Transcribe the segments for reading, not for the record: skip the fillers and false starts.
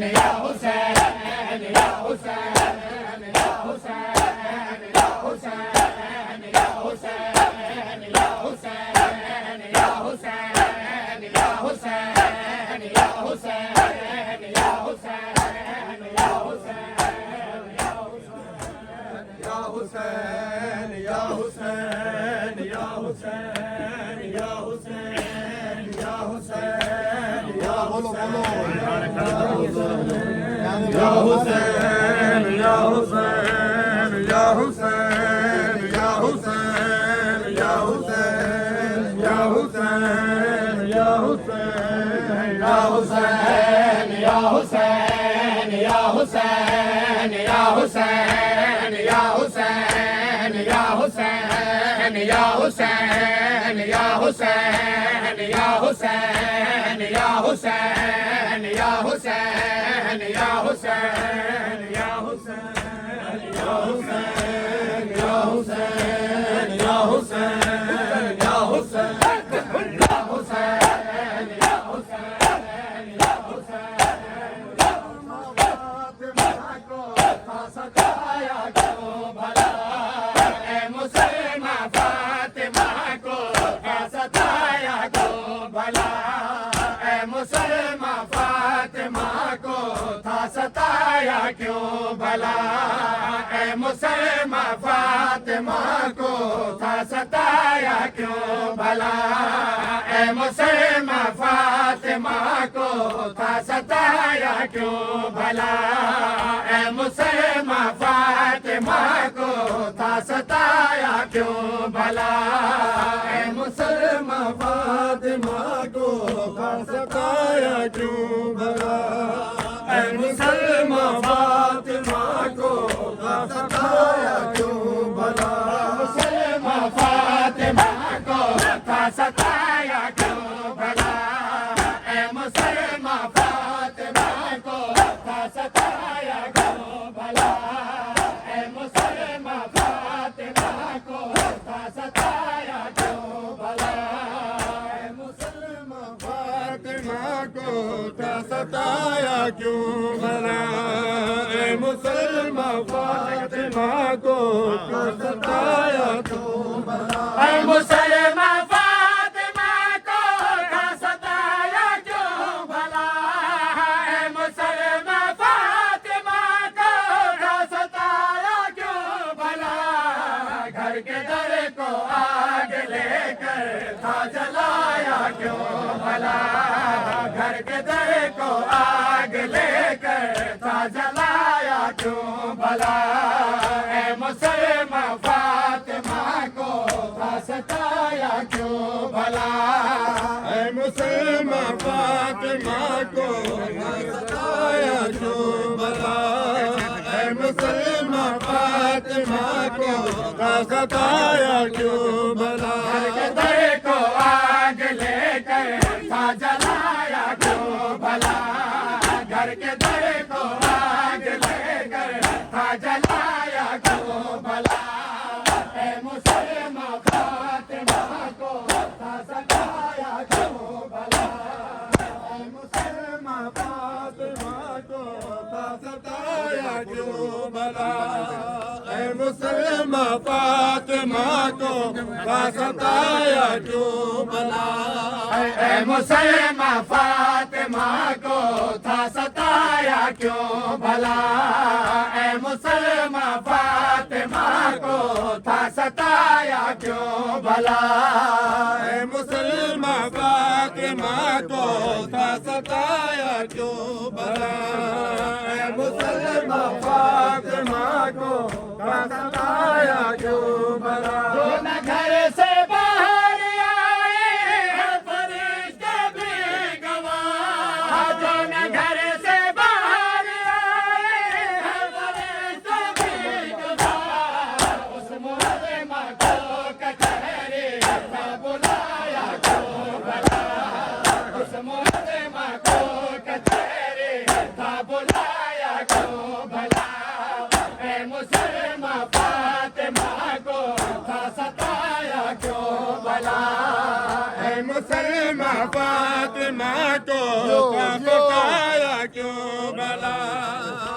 کیوں بھلا اے مسلمہ فاطمہ کو تھا ستایا کیوں بھلا اے مسلمہ فاطمہ کو تھا ستایا کیوں بھلا اے مسلمہ فاطمہ کو تھا ستایا کیوں بھلا اے مسلمہ فاطمہ کو تھا ستایا کیوں بھلا اے مسلمہ فاطمہ کو تھا ستایا کیوں بھلا مسلمہ فاطمہ کو تھا ستایا کیوں بھلا اے مسلمہ فاطمہ کو تھا ستایا کیوں بھلا اے مسلمہ فاطمہ کو تھا ستایا کیوں بھلا اے مسلمہ فاطمہ کو تھا ستایا کیوں بھلا اے مسلمہ فاطمہ کو تھا ستایا کیوں بھلا اے مسلمہ فاطمہ کو تھا ستایا کیوں بھلا اے مسلمہ فاطمہ کو تھا ستایا کیوں بھلا گھر کے در کو آگ لے کر تھا جلایا کیوں بھلا گھر کے در کو آگ لے کر تھا جلایا کیوں بھلا اے مسلمہ فاطمہ کو تھا ستایا کیوں بھلا اے مسلمہ فاطمہ کو تھا ستایا کیوں بھلا اے مسلمہ فاطمہ کو تھا ستایا کیوں بھلا گھر کے در کو آگ لے کر تھا جلایا کیوں بھلا گھر کے در کو آگ لے کر تھا جلایا کیوں بھلا اے مسلمہ فاطمہ کو تھا ستایا کیوں بھلا اے مسلمہ فاطمہ کو تھا ستایا کیوں بھلا اے مسلمہ فاطمہ کو تھا ستایا کیوں بھلا اے مسلمہ فاطمہ کو تھا ستایا کیوں بھلا اے مسلمہ فاطمہ کو تھا ستایا کیوں بھلا اے مسلمہ فاطمہ کو تھا ستایا کیوں بھلا اے مسلمہ فاطمہ کو تھا ستایا کیوں بھلا جو نہ گھر سے باہر آئے فرشتے بھی گواہ جو نہ گھر سے باہر آئے فرشتے بھی گواہ اس مسلمہ کو کچہری تھا بلایا کیوں بھلا اس مسلمہ کو کچہری تھا بلایا کیوں بھلا اے مسلمہ فاطمہ کو تھا بھلا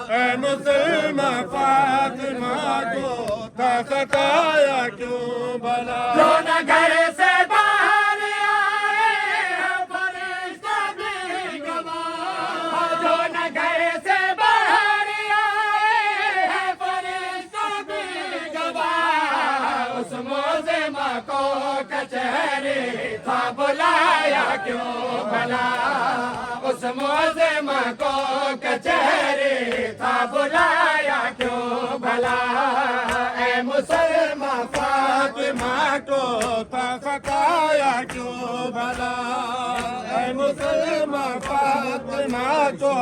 اے مسلمہ فاطمہ کو تھا ستایا کیوں بھلا جو نہ گھر سے باہر آئے فرشتہ بھی گواہ جو نہ گھر سے باہر آئے فرشتہ بھی گواہ اس ملزمہ کو کچہری تھا بلایا کیوں بھلا اس ملزمہ کو کچہری تھا بلایا کیوں بھلا اے مسلمہ فاطمہ کو تھا ستایا کیوں بھلا اے مسلمہ فاطمہ کو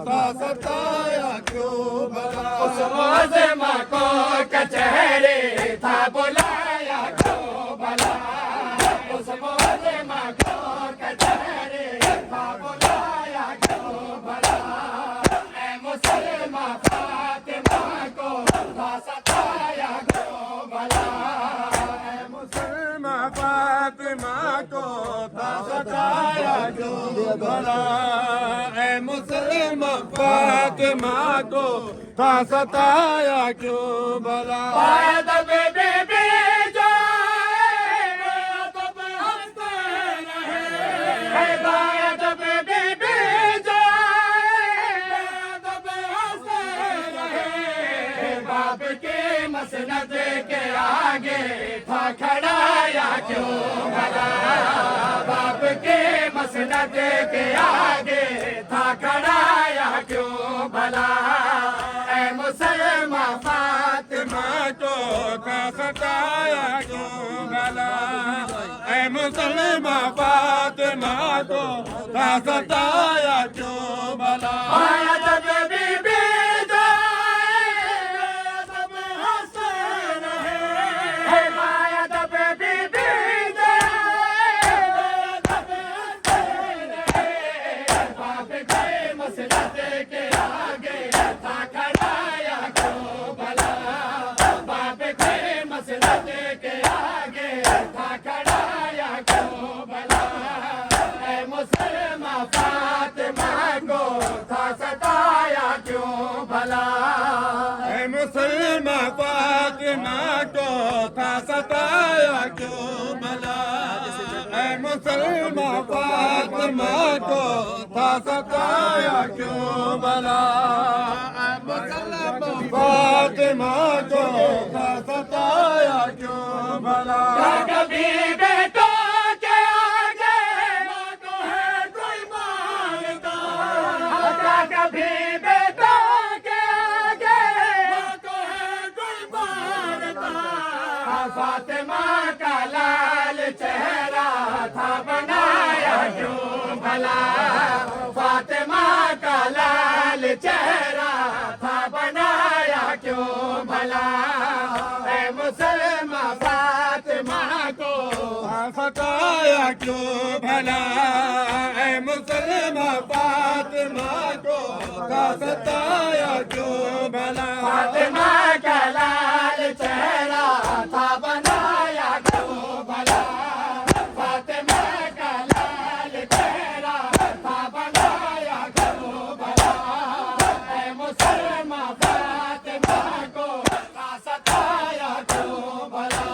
تھا ستایا کیوں بھلا اس ملزمہ کو کچہری تھا بلایا کیوں بھلا اس ملزمہ کو کچہری تھا بلایا کیوں بھلا اے مسلمہ فاطمہ کو تھا ستایا کیوں بھلا اے مسلمہ فاطمہ کو تھا ستایا کیوں بھلا اے مسلمہ فاطمہ کو تھا ستایا کیوں بھلا ادب بی بی جو ادب ہنستے رہے ادب بی بی جو ادب ہنستے رہے باپ کی مسند کے آگے تھا کھڑا یا کیوں بھلا باپ کی مسند کے آگے تھا کھڑا یا کیوں بھلا اے مسلمہ فاطمہ کو تھا ستایا کیوں بھلا اے مسلمہ فاطمہ کو تھا ستایا کیوں بھلا ادب بی بی جو ادب ہنستے رہے ادب بی بی جو ادب ہنستے رہے باپ کے مسند کے آگے تھا کھڑا یا کیوں بھلا باپ کے مسند کے آگے تھا کھڑا یا کیوں بھلا اے مسلمہ فاطمہ کو تھا ستایا کیوں بھلا اے مسلمہ فاطمہ کو تھا ستایا کیوں بھلا اے مسلمہ فاطمہ کو تھا ستایا کیوں بھلا اے مسلمہ فاطمہ کو تھا ستایا کیوں بھلا کبھی بیٹوں کے آگے ماں کو ہے کوئی مانتا کبھی بیٹوں کے آگے ماں کو ہے کوئی مانتا فاطمہ کا لال چہرہ تھا بنایا کیوں بھلا فاطمہ کا لال چہرہ تھا بنایا کیوں بھلا اے مسلمہ فاطمہ کو تھا ستایا کیوں بھلا اے مسلمہ فاطمہ کو تھا ستایا کیوں بھلا فاطمہ کا لال چہرہ تھا بنایا کیوں بھلا فاطمہ کا لال چہرہ تھا بنایا کیوں بھلا اے مسلمہ فاطمہ کو تھا ستایا کیوں بھلا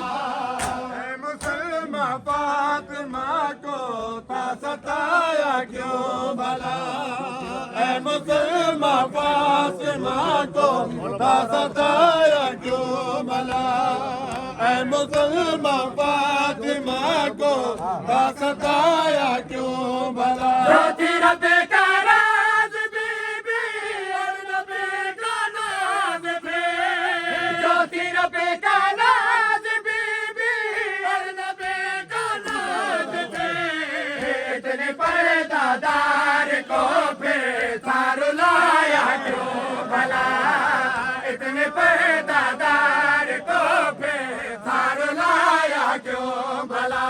اے مسلمہ فاطمہ کو تھا ستایا کیوں بھلا اے مسلمہ فاطمہ کو تھا ستایا کیوں بھلا اے مسلمہ فاطمہ کو تھا ستایا کیوں بھلا جو تھی رب کا راز بی بی اور نبی کا ناز تھے جو تھی رب کا راز بی بی اور نبی کا ناز تھے اتنے پردہ دار کو پھر تھا رلایا کیوں بھلا اتنے پردہ دار کو پھر تھا رلایا کیوں بھلا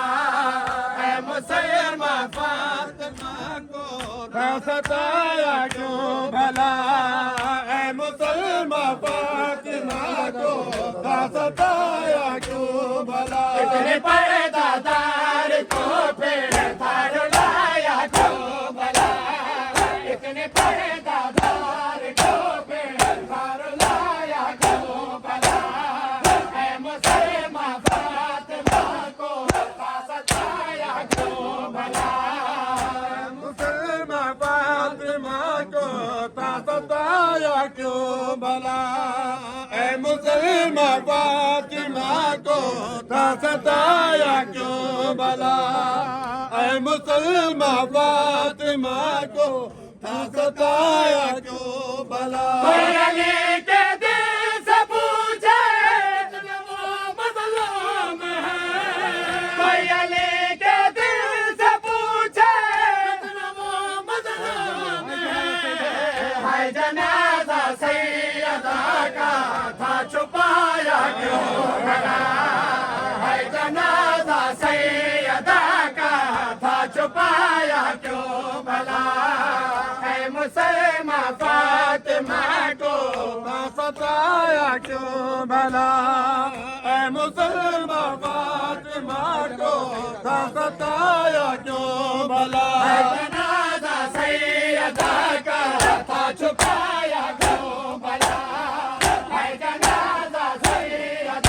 اے مسلمہ فاطمہ کو تھا ستایا کیوں بھلا اے مسلمہ فاطمہ کو تھا ستایا کیوں بھلا اتنے پردہ دار کو پھر تھا رلایا کیوں بھلا اتنے پردہ دار کو تھا ستایا کیوں بھلا اے مسلمہ فاطمہ کو تھا ستایا کیوں بھلا اے مسلمہ فاطمہ کو تھا ستایا کیوں بھلا کوئی علی کے دل سے پوچھے اتنا وہ مظلوم ہے کوئی علی کے دل سے پوچھے اتنا وہ مظلوم ہے جنازہ سیدہ کا تھا چھپایا کیوں بھلا ہے جنازہ سیدہ کا تھا چھپایا کیوں بھلا ہے مسلمہ فاطمہ کو تھا ستایا کیوں بھلا اے مسلمہ فاطمہ کو تھا ستایا کیوں بھلا جنازہ سیدہ کا تھا چھپایا کیوں بھلا ہے جنازہ سیدہ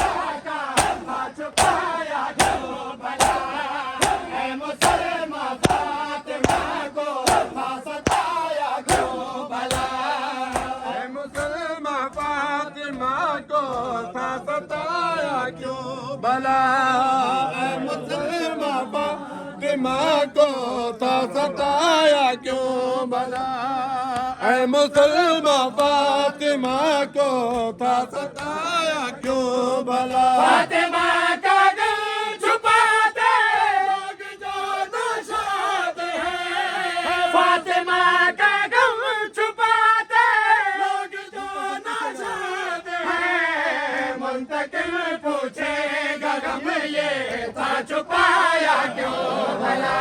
کا تھا چھپایا کیوں بھلا ہے مسلمہ فاطمہ کو تھا ستایا کیوں بھلا اے مسلمہ فاطمہ کو تھا ستایا کیوں بھلا اے مسلمہ فاطمہ کو تھا ستایا کیوں بھلا اے مسلمہ فاطمہ کو تھا ستایا کیوں بھلا فاطمہ کا دل چھپاتے لوگ جو نشاد ہیں فاطمہ کا غم چھپاتے لوگ جو نشاد ہیں منتقل پوچھے گا غم یہ تھا چھپایا کیوں بھلا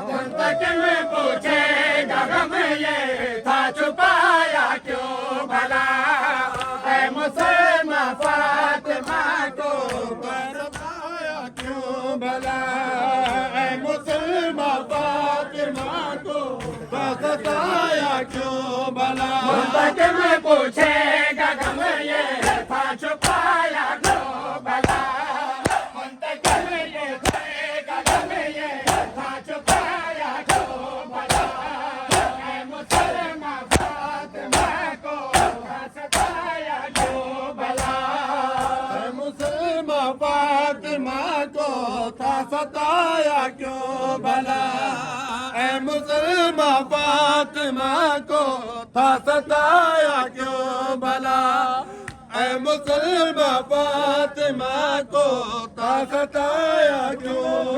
منتقل پوچھے گا غم یہ تھا چھپایا کیوں بھلا اے مسلمہ فاطمہ کو ستایا کیوں بھلا اے مسلمہ فاطمہ کو تھا ستایا کیوں بھلا منتقل پوچھے گا غم یہ تھا چھپایا کیوں بھلا منتقل پوچھے گا غم یہ تھا چھپایا کیوں بھلا اے مسلمہ فاطمہ کو تھا ستایا کیوں بھلا اے مسلمہ فاطمہ کو تھا ستایا کیوں بھلا اے مسلمہ فاطمہ کو تھا ستایا کیوں بھلا اے مسلمہ فاطمہ کو تھا ستایا کیوں